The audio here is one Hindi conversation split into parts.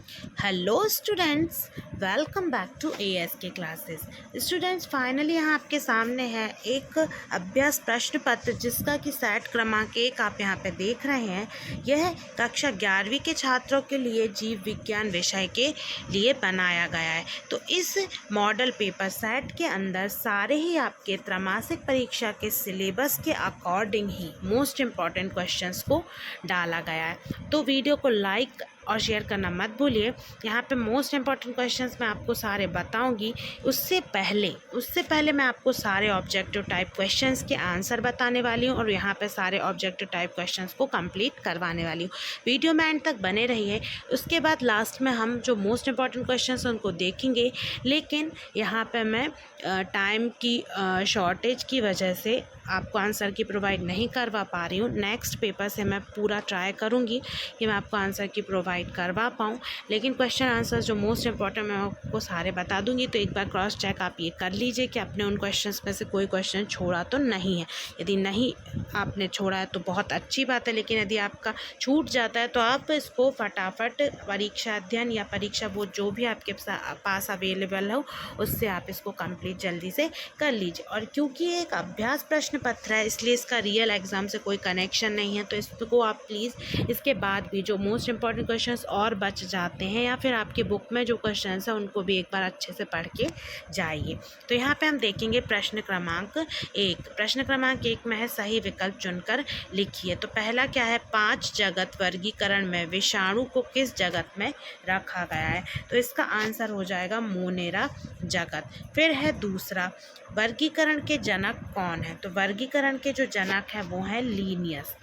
Hello students, welcome back to ASK classes. Students, finally यहाँ आपके सामने है एक अभ्यास प्रश्न पत्र जिसका कि सेट क्रमांक 1 आप यहाँ पे देख रहे हैं। यह कक्षा 11वीं के छात्रों के लिए जीव विज्ञान विषय के लिए बनाया गया है। तो इस मॉडल पेपर सेट के अंदर सारे ही आपके त्रैमासिक परीक्षा के सिलेबस के अकॉर्डिंग ही मोस्ट इम्पॉर्टेंट क्वेश्चंस को डाला गया है। तो वीडियो को लाइक और शेयर करना मत भूलिए। यहाँ पे मोस्ट इम्पॉर्टेंट क्वेश्चंस मैं आपको सारे बताऊंगी। उससे पहले मैं आपको सारे ऑब्जेक्टिव टाइप क्वेश्चंस के आंसर बताने वाली हूँ और यहाँ पे सारे ऑब्जेक्टिव टाइप क्वेश्चंस को कंप्लीट करवाने वाली हूँ। वीडियो में एंड तक बने रहिए। उसके बाद लास्ट में हम जो मोस्ट इम्पॉर्टेंट क्वेश्चंस हैं उनको देखेंगे, लेकिन यहाँ पे मैं टाइम की शॉर्टेज की वजह से आपको आंसर की प्रोवाइड नहीं करवा पा रही हूँ। नेक्स्ट पेपर से मैं पूरा ट्राई करूँगी कि मैं आपको आंसर की प्रोवाइड करवा पाऊँ, लेकिन क्वेश्चन आंसर जो मोस्ट इंपॉर्टेंट मैं आपको सारे बता दूँगी। तो एक बार क्रॉस चेक आप ये कर लीजिए कि आपने उन क्वेश्चंस में से कोई क्वेश्चन छोड़ा तो नहीं है। यदि नहीं आपने छोड़ा है तो बहुत अच्छी बात है, लेकिन यदि आपका छूट जाता है तो आप इसको फटाफट परीक्षा अध्ययन या परीक्षा बोर्ड जो भी आपके पास अवेलेबल हो उससे आप इसको कंप्लीट जल्दी से कर लीजिए। और क्योंकि ये एक अभ्यास प्रश्न पत्र है इसलिए इसका रियल एग्ज़ाम से कोई कनेक्शन नहीं है, तो इसको आप प्लीज़ इसके बाद भी जो मोस्ट इंपॉर्टेंट क्वेश्चंस और बच जाते हैं या फिर आपके बुक में जो क्वेश्चंस हैं उनको भी एक बार अच्छे से पढ़ के जाइए। तो यहाँ पे हम देखेंगे प्रश्न क्रमांक 1। प्रश्न क्रमांक 1 में है सही विकल्प चुनकर लिखिए। तो पहला क्या है, 5 जगत वर्गीकरण में विषाणु को किस जगत में रखा गया है। तो इसका आंसर हो जाएगा मोनेरा जगत। फिर है दूसरा, वर्गीकरण के जनक कौन है। तो वर्गीकरण के जो जनक हैं वो हैं लीनियस।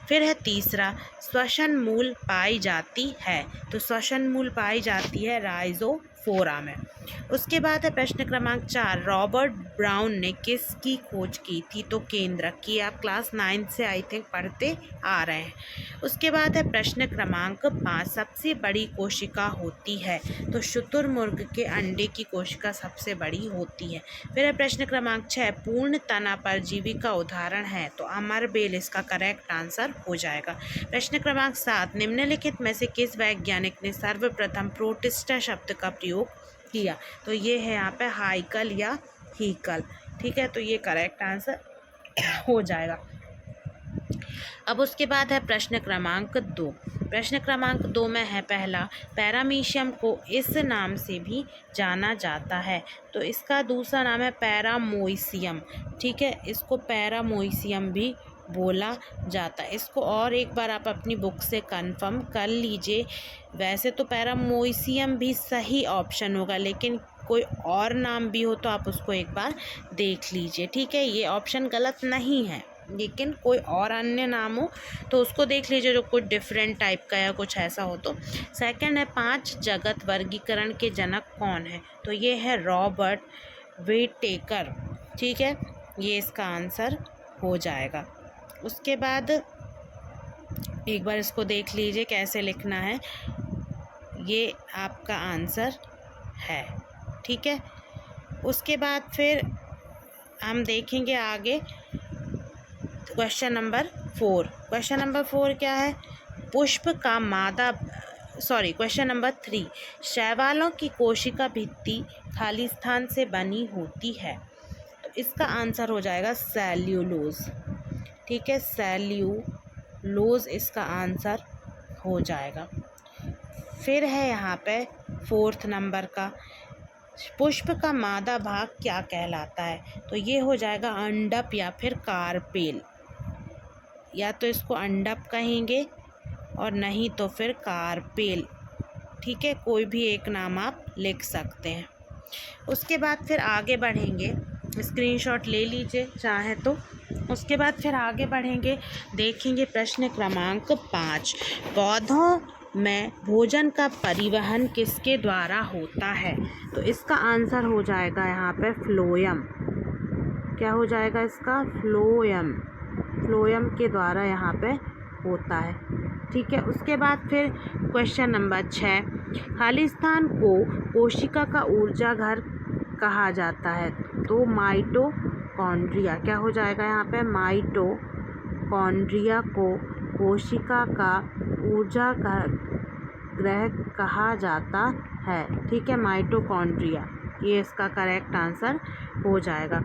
फिर है तीसरा, श्वसन मूल पाई जाती है। तो श्वसन मूल पाई जाती है राइजोफोरा में। उसके बाद है प्रश्न क्रमांक 4, रॉबर्ट ब्राउन ने किसकी खोज की थी। तो केंद्रक की। आप क्लास 9 से आई थिंक पढ़ते आ रहे हैं। उसके बाद है प्रश्न क्रमांक 5, सबसे बड़ी कोशिका होती है। तो शुतुरमुर्ग के अंडे की कोशिका सबसे बड़ी होती है। फिर है प्रश्न क्रमांक 6, पूर्ण तना परजीवी का उदाहरण है। तो अमरबेल इसका करेक्ट आंसर हो जाएगा। प्रश्न क्रमांक 7, निम्नलिखित में से किस वैज्ञानिक ने सर्वप्रथम प्रोटिस्टा शब्द का प्रयोग किया। तो ये है यहाँ पे हाइकल या हीकल। ठीक है, तो ये करेक्ट आंसर हो जाएगा। अब उसके बाद है प्रश्न क्रमांक 2। प्रश्न क्रमांक 2 में है पहला, पैरामीशियम को इस नाम से भी जाना जाता है। तो इसका दूसरा नाम है पैरामोइसियम। ठीक है, इसको पैरामोइसियम भी बोला जाता है। इसको और एक बार आप अपनी बुक से कंफर्म कर लीजिए। वैसे तो पैरामोइसियम भी सही ऑप्शन होगा, लेकिन कोई और नाम भी हो तो आप उसको एक बार देख लीजिए। ठीक है, ये ऑप्शन गलत नहीं है, लेकिन कोई और अन्य नाम हो तो उसको देख लीजिए जो कुछ डिफरेंट टाइप का या कुछ ऐसा हो। तो सेकंड है, 5 जगत वर्गीकरण के जनक कौन है। तो ये है रॉबर्ट व्हिटेकर। ठीक है, ये इसका आंसर हो जाएगा। उसके बाद एक बार इसको देख लीजिए कैसे लिखना है, ये आपका आंसर है। ठीक है, उसके बाद फिर हम देखेंगे आगे क्वेश्चन नंबर 4। क्वेश्चन नंबर 4 क्या है, पुष्प का मादा क्वेश्चन नंबर 3, शैवालों की कोशिका भित्ति खाली स्थान से बनी होती है। तो इसका आंसर हो जाएगा सेल्यूलोज। ठीक है, सेल्यूलोज इसका आंसर हो जाएगा। फिर है यहाँ पे 4th नंबर का, पुष्प का मादा भाग क्या कहलाता है। तो ये हो जाएगा अंडप या फिर कार्पेल। या तो इसको अंडप कहेंगे और नहीं तो फिर कार्पेल। ठीक है, कोई भी एक नाम आप लिख सकते हैं। उसके बाद फिर आगे बढ़ेंगे, स्क्रीनशॉट ले लीजिए चाहे तो। उसके बाद फिर आगे बढ़ेंगे, देखेंगे प्रश्न क्रमांक 5, पौधों में भोजन का परिवहन किसके द्वारा होता है। तो इसका आंसर हो जाएगा यहाँ पे फ्लोएम। क्या हो जाएगा इसका, फ्लोएम। फ्लोएम के द्वारा यहाँ पे होता है। ठीक है, उसके बाद फिर क्वेश्चन नंबर 6, खाली स्थान को कोशिका का ऊर्जा घर कहा जाता है। तो माइटोकॉन्ड्रिया। क्या हो जाएगा यहाँ पे, माइटोकॉन्ड्रिया को कोशिका का ऊर्जा घर ग्रह कहा जाता है? ठीक है, माइटोकॉन्ड्रिया, ये इसका करेक्ट आंसर हो जाएगा।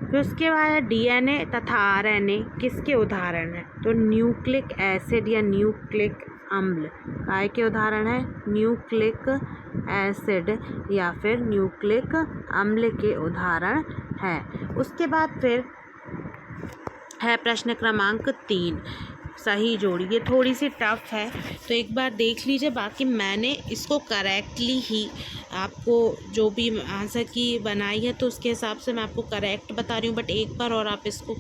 फिर उसके बाद है डीएनए तथा आरएनए किसके उदाहरण हैं? तो न्यूक्लिक एसिड या न्यूक्लिक अम्ल काय के उदाहरण है? न्यूक्लिक एसिड या फिर न्यूक्लिक अम्ल के उदाहरण हैं। उसके बाद फिर है प्रश्न क्रमांक 3, सही जोड़ी। ये थोड़ी सी टफ है तो एक बार देख लीजिए, बाकी मैंने इसको करेक्टली ही आपको जो भी आंसर की बनाई है तो उसके हिसाब से मैं आपको करेक्ट बता रही हूँ, बट एक बार और आप इसको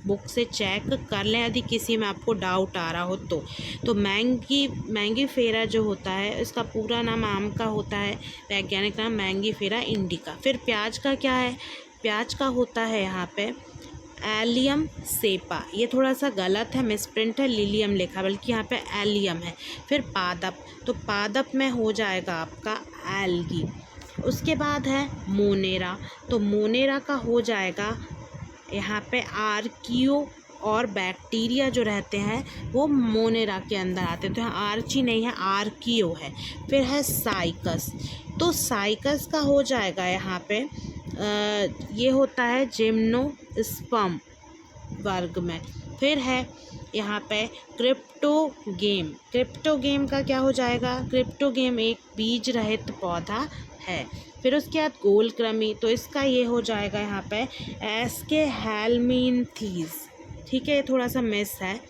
बुक से चेक कर लें यदि किसी में आपको डाउट आ रहा हो तो मैंगीफेरा जो होता है इसका पूरा नाम आम का होता है, वैज्ञानिक नाम मैंगीफेरा इंडिका। फिर प्याज का क्या है? प्याज का होता है यहाँ पे एलियम सेपा, ये थोड़ा सा गलत है, मिसप्रिंट है, लिलियम लिखा बल्कि यहाँ पे एलियम है। फिर पादप, तो पादप में हो जाएगा आपका एल्गी। उसके बाद है मोनेरा, तो मोनेरा का हो जाएगा यहाँ पे आर्कियो, और बैक्टीरिया जो रहते हैं वो मोनेरा के अंदर आते हैं, तो यहाँ आर्ची नहीं है, आर्कियो है। फिर है साइकस, तो साइकस का हो जाएगा यहाँ पे ये होता है जिम्नोस्पर्म वर्ग में। फिर है यहाँ पे क्रिप्टोगेम, क्रिप्टोगेम का क्या हो जाएगा? क्रिप्टोगेम एक बीज रहित पौधा है। फिर उसके बाद गोलकृमि, तो इसका ये हो जाएगा यहाँ पे एस्के हेलमिन्थीज, ठीक है, ये थोड़ा सा मिस है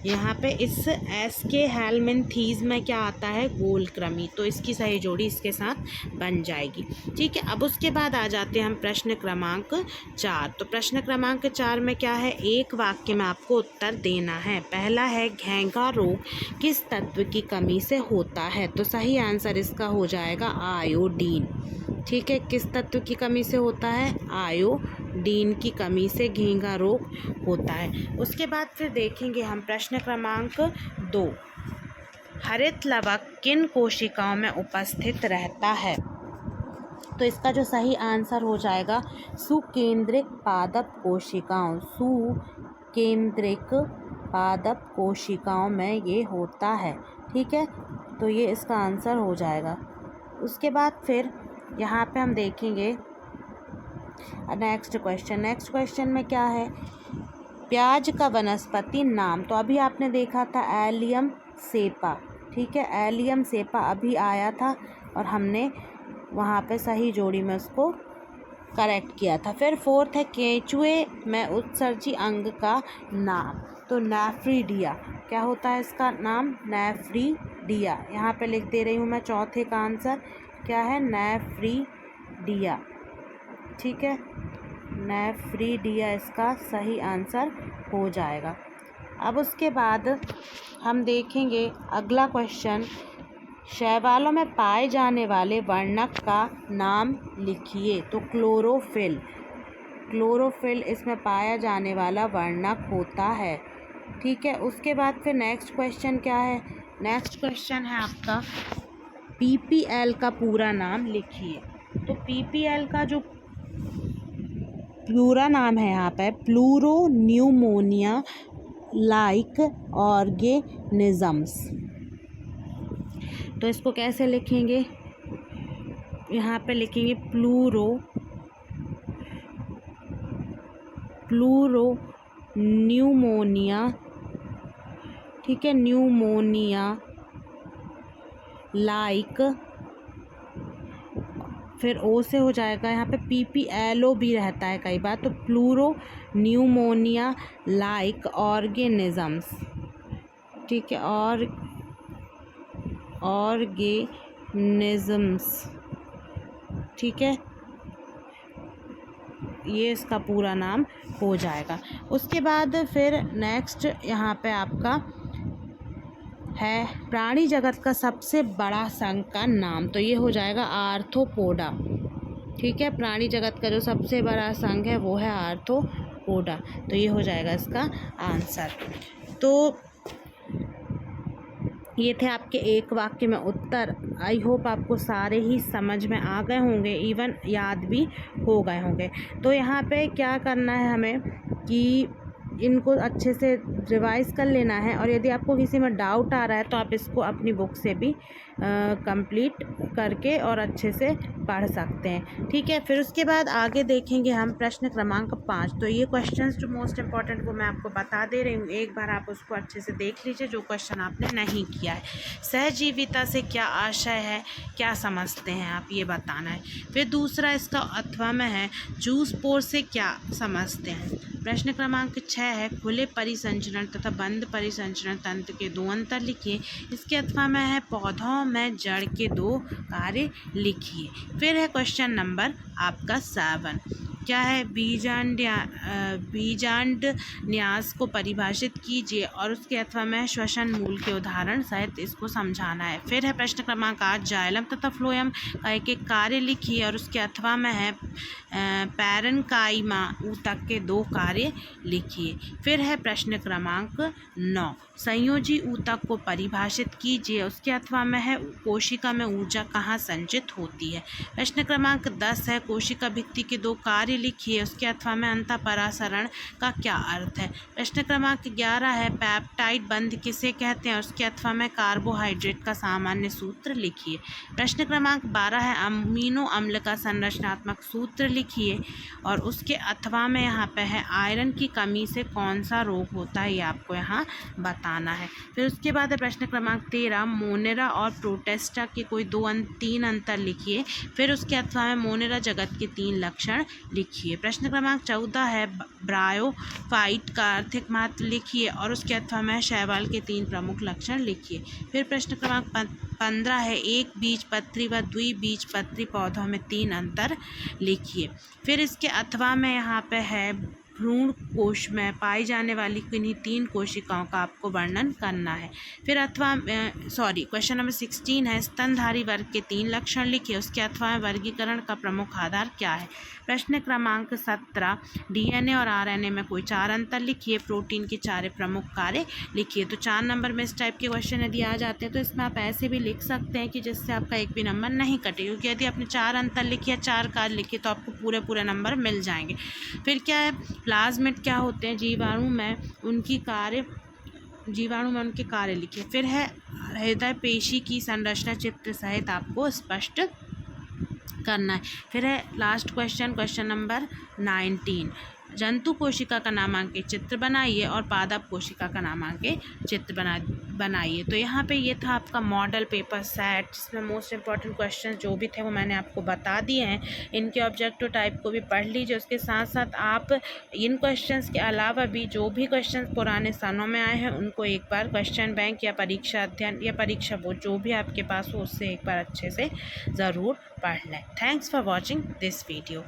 यहाँ पे। इस एस्के हेलमिन्थीज में क्या आता है? गोलकृमि, तो इसकी सही जोड़ी इसके साथ बन जाएगी। ठीक है, अब उसके बाद आ जाते हैं हम प्रश्न क्रमांक 4। तो प्रश्न क्रमांक 4 में क्या है? एक वाक्य में आपको उत्तर देना है। पहला है घेंघा रोग किस तत्व की कमी से होता है? तो सही आंसर इसका हो जाएगा आयोडीन। ठीक है, किस तत्व की कमी से होता है? आयोडीन की कमी से घेंघा रोग होता है। उसके बाद फिर देखेंगे हम प्रश्न क्रमांक 2, हरित लवक किन कोशिकाओं में उपस्थित रहता है? तो इसका जो सही आंसर हो जाएगा सुकेंद्रिक पादप कोशिकाओं, सुकेंद्रिक पादप कोशिकाओं में ये होता है। ठीक है, तो ये इसका आंसर हो जाएगा। उसके बाद फिर यहाँ पे हम देखेंगे नेक्स्ट क्वेश्चन में क्या है? प्याज का वनस्पति नाम, तो अभी आपने देखा था एलियम सेपा, ठीक है, एलियम सेपा अभी आया था और हमने वहाँ पे सही जोड़ी में उसको करेक्ट किया था। फिर 4th है केंचुए में उत्सर्जी अंग का नाम, तो नेफ्रिडिया, क्या होता है इसका नाम? नेफ्रिडिया, यहाँ पे लिख दे रही हूँ मैं। चौथे का आंसर क्या है? नेफ्रिडिया। ठीक है, नेफ्रिडिया इसका सही आंसर हो जाएगा। अब उसके बाद हम देखेंगे अगला क्वेश्चन, शैवालों में पाए जाने वाले वर्णक का नाम लिखिए। तो क्लोरोफिल, क्लोरोफिल इसमें पाया जाने वाला वर्णक होता है। ठीक है, उसके बाद फिर नेक्स्ट क्वेश्चन क्या है? नेक्स्ट क्वेश्चन है आपका पीपीएल का पूरा नाम लिखिए। तो पीपीएल का जो पूरा नाम है यहाँ पे प्लूरोन्यूमोनिया लाइक ऑर्गेनिजम्स, तो इसको कैसे लिखेंगे? यहाँ पे लिखेंगे प्लूरोन्यूमोनिया, ठीक है, न्यूमोनिया लाइक, फिर ओ से हो जाएगा यहाँ पे पीपीएलओ भी रहता है कई बार, तो प्लूरो न्यूमोनिया लाइक ऑर्गेनिजम्स। ठीक है, और ऑर्गेनिजम्स, ठीक है, ये इसका पूरा नाम हो जाएगा। उसके बाद फिर नेक्स्ट यहाँ पे आपका है प्राणी जगत का सबसे बड़ा संघ का नाम, तो ये हो जाएगा आर्थ्रोपोडा। ठीक है, प्राणी जगत का जो सबसे बड़ा संघ है वो है आर्थ्रोपोडा, तो ये हो जाएगा इसका आंसर। तो ये थे आपके एक वाक्य में उत्तर। आई होप आपको सारे ही समझ में आ गए होंगे, इवन याद भी हो गए होंगे। तो यहाँ पे क्या करना है हमें कि इनको अच्छे से रिवाइज़ कर लेना है, और यदि आपको किसी में डाउट आ रहा है तो आप इसको अपनी बुक से भी कंप्लीट करके और अच्छे से पढ़ सकते हैं। ठीक है, फिर उसके बाद आगे देखेंगे हम प्रश्न क्रमांक 5। तो ये क्वेश्चंस जो मोस्ट इम्पॉर्टेंट वो मैं आपको बता दे रही हूँ, एक बार आप उसको अच्छे से देख लीजिए जो क्वेश्चन आपने नहीं किया है। सहजीविता से क्या आशय है, क्या समझते हैं आप, ये बताना है। फिर दूसरा इसका अथवा में है, जूस पोर से क्या समझते हैं। प्रश्न क्रमांक 6 है, खुले परिसंचरण तथा बंद परिसंचरण तंत्र के दो अंतर लिखिए। इसके अथवा में है, पौधों में जड़ के दो कार्य लिखिए। फिर है क्वेश्चन नंबर आपका 7, क्या है, बीजांड न्यास को परिभाषित कीजिए और उसके अथवा में श्वसन मूल के उदाहरण सहित इसको समझाना है। फिर है प्रश्न क्रमांक 8, जाइलम तथा फ्लोएम का एक एक कार्य लिखिए और उसके अथवा में है पैरेन्काइमा ऊतक के दो कार्य लिखिए। फिर है प्रश्न क्रमांक 9, संयोजी ऊतक को परिभाषित कीजिए, उसके अथवा में है कोशिका में ऊर्जा कहाँ संचित होती है। प्रश्न क्रमांक 10 है, कोशिका भित्ति के दो कार्य लिखिए, उसके अथवा में अंतःपरासरण का क्या अर्थ है। प्रश्न क्रमांक 11 है, पेप्टाइड बंध किसे कहते हैं, उसके अथवा में कार्बोहाइड्रेट का सामान्य सूत्र लिखिए। प्रश्न क्रमांक 12 है, अमीनो अम्ल का संरचनात्मक सूत्र लिखिए और उसके अथवा में यहाँ पे है आयरन की कमी से कौन सा रोग होता है, ये आपको यहाँ बताना है। फिर उसके बाद है प्रश्न क्रमांक 13, मोनेरा और प्रोटेस्टा के कोई तीन अंतर लिखिए। फिर उसके अथवा में मोनेरा जगत के 3 लक्षण लिखिए। प्रश्न क्रमांक 14 है, ब्रायोफाइट का आर्थिक महत्व लिखिए और उसके अथवा में शैवाल के 3 प्रमुख लक्षण लिखिए। फिर प्रश्न क्रमांक 15 है, एक बीजपत्री व द्विबीजपत्री पौधों में 3 अंतर लिखिए। फिर इसके अथवा में यहाँ पे है, भ्रूण कोश में पाई जाने वाली किन्हीं 3 कोशिकाओं का आपको वर्णन करना है। फिर अथवा क्वेश्चन नंबर 16 है, स्तनधारी वर्ग के 3 लक्षण लिखिए, उसके अथवा में वर्गीकरण का प्रमुख आधार क्या है। प्रश्न क्रमांक 17, डीएनए और आरएनए में कोई 4 अंतर लिखिए, प्रोटीन के 4 प्रमुख कार्य लिखिए। तो 4 नंबर में इस टाइप के क्वेश्चन यदि आ जाते हैं तो इसमें आप ऐसे भी लिख सकते हैं कि जिससे आपका एक भी नंबर नहीं कटे, क्योंकि यदि आपने 4 अंतर लिखे, 4 कार्य लिखे तो आपको पूरे नंबर मिल जाएंगे। फिर क्या है, प्लाज्मिड क्या होते हैं, जीवाणु में उनके कार्य लिखे। फिर है, हृदय पेशी की संरचना चित्र सहित आपको स्पष्ट करना है। फिर है लास्ट क्वेश्चन नंबर 19, जंतु कोशिका का नामांकित चित्र बनाइए और पादप कोशिका का नामांकित चित्र बनाइए। तो यहाँ पे ये था आपका मॉडल पेपर सेट, जिसमें मोस्ट इम्पॉर्टेंट क्वेश्चन जो भी थे वो मैंने आपको बता दिए हैं। इनके ऑब्जेक्टिव टाइप को भी पढ़ लीजिए। उसके साथ साथ आप इन क्वेश्चंस के अलावा भी जो भी क्वेश्चन पुराने सालों में आए हैं उनको एक बार क्वेश्चन बैंक या परीक्षा अध्ययन या परीक्षा बोर्ड जो भी आपके पास हो उससे एक बार अच्छे से ज़रूर पढ़ लें। Thanks for watching this video.